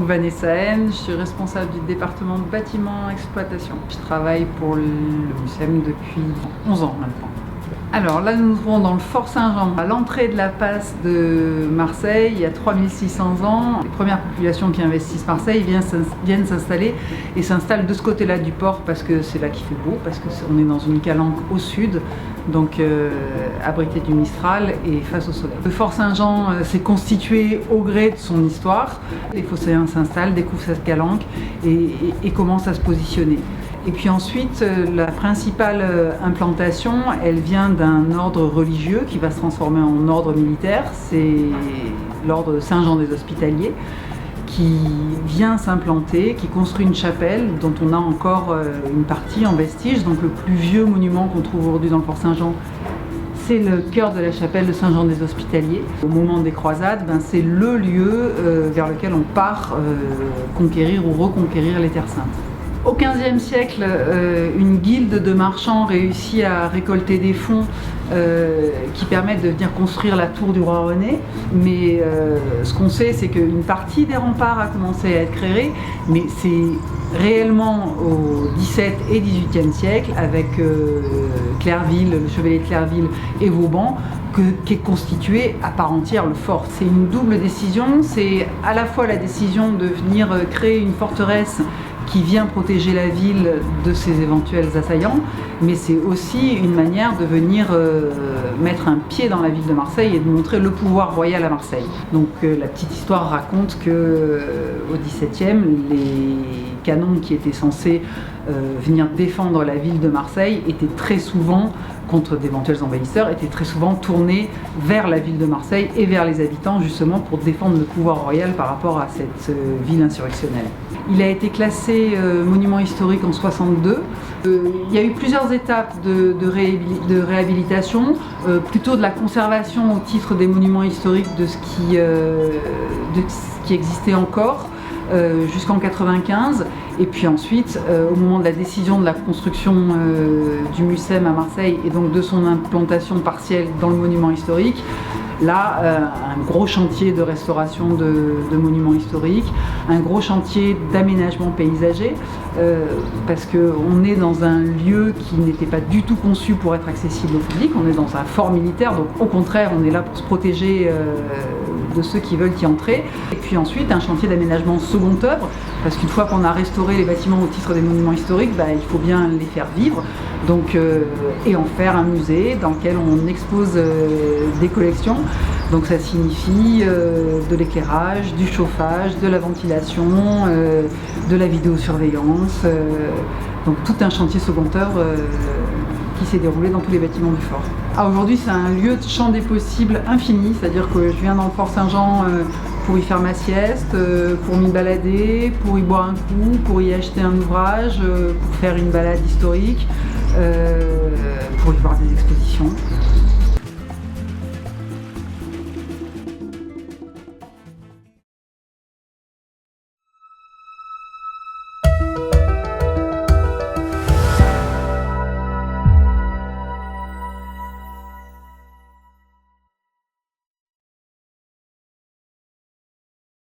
Vanessa N, je suis responsable du département de bâtiment exploitation. Je travaille pour le MUSEM depuis 11 ans maintenant. Alors là, nous nous trouvons dans le Fort Saint-Jean, à l'entrée de la passe de Marseille, il y a 3600 ans. Les premières populations qui investissent Marseille viennent s'installer et s'installent de ce côté-là du port parce que c'est là qu'il fait beau, parce qu'on est dans une calanque au sud, donc abrité du Mistral et face au soleil. Le Fort Saint-Jean s'est constitué au gré de son histoire. Les phocéens s'installent, découvrent cette calanque et commencent à se positionner. Et puis ensuite, la principale implantation, elle vient d'un ordre religieux qui va se transformer en ordre militaire. C'est l'ordre Saint-Jean des Hospitaliers qui vient s'implanter, qui construit une chapelle dont on a encore une partie en vestige. Donc le plus vieux monument qu'on trouve aujourd'hui dans le Fort Saint-Jean, c'est le cœur de la chapelle de Saint-Jean des Hospitaliers. Au moment des croisades, c'est le lieu vers lequel on part conquérir ou reconquérir les Terres Saintes. Au XVe siècle, une guilde de marchands réussit à récolter des fonds qui permettent de venir construire la tour du roi René. Mais ce qu'on sait, c'est qu'une partie des remparts a commencé à être créée, mais c'est réellement au XVIIe et XVIIIe siècle, avec Clairville, le chevalier de Clairville et Vauban, qu'est constitué à part entière le fort. C'est une double décision, c'est à la fois la décision de venir créer une forteresse qui vient protéger la ville de ses éventuels assaillants, mais c'est aussi une manière de venir mettre un pied dans la ville de Marseille et de montrer le pouvoir royal à Marseille. Donc la petite histoire raconte qu'au XVIIe, les canons qui étaient censés venir défendre la ville de Marseille étaient très souvent, contre d'éventuels envahisseurs, étaient très souvent tournés vers la ville de Marseille et vers les habitants, justement pour défendre le pouvoir royal par rapport à cette ville insurrectionnelle. Il a été classé monument historique en 62. Il y a eu plusieurs étapes de réhabilitation, plutôt de la conservation au titre des monuments historiques de ce qui existait encore, jusqu'en 95, et puis ensuite, au moment de la décision de la construction du MUSEM à Marseille et donc de son implantation partielle dans le monument historique, là, un gros chantier de restauration de monuments historiques, un gros chantier d'aménagement paysager, parce qu'on est dans un lieu qui n'était pas du tout conçu pour être accessible au public, on est dans un fort militaire, donc au contraire, on est là pour se protéger de ceux qui veulent y entrer. Et puis ensuite, un chantier d'aménagement seconde œuvre, parce qu'une fois qu'on a restauré les bâtiments au titre des monuments historiques, il faut bien les faire vivre, donc, et en faire un musée dans lequel on expose des collections. Donc ça signifie de l'éclairage, du chauffage, de la ventilation, de la vidéosurveillance, donc tout un chantier seconde œuvre qui s'est déroulé dans tous les bâtiments du fort. Aujourd'hui, c'est un lieu de champ des possibles infini, c'est-à-dire que je viens dans le Fort Saint-Jean pour y faire ma sieste, pour m'y balader, pour y boire un coup, pour y acheter un ouvrage, pour faire une balade historique, pour y voir des expositions.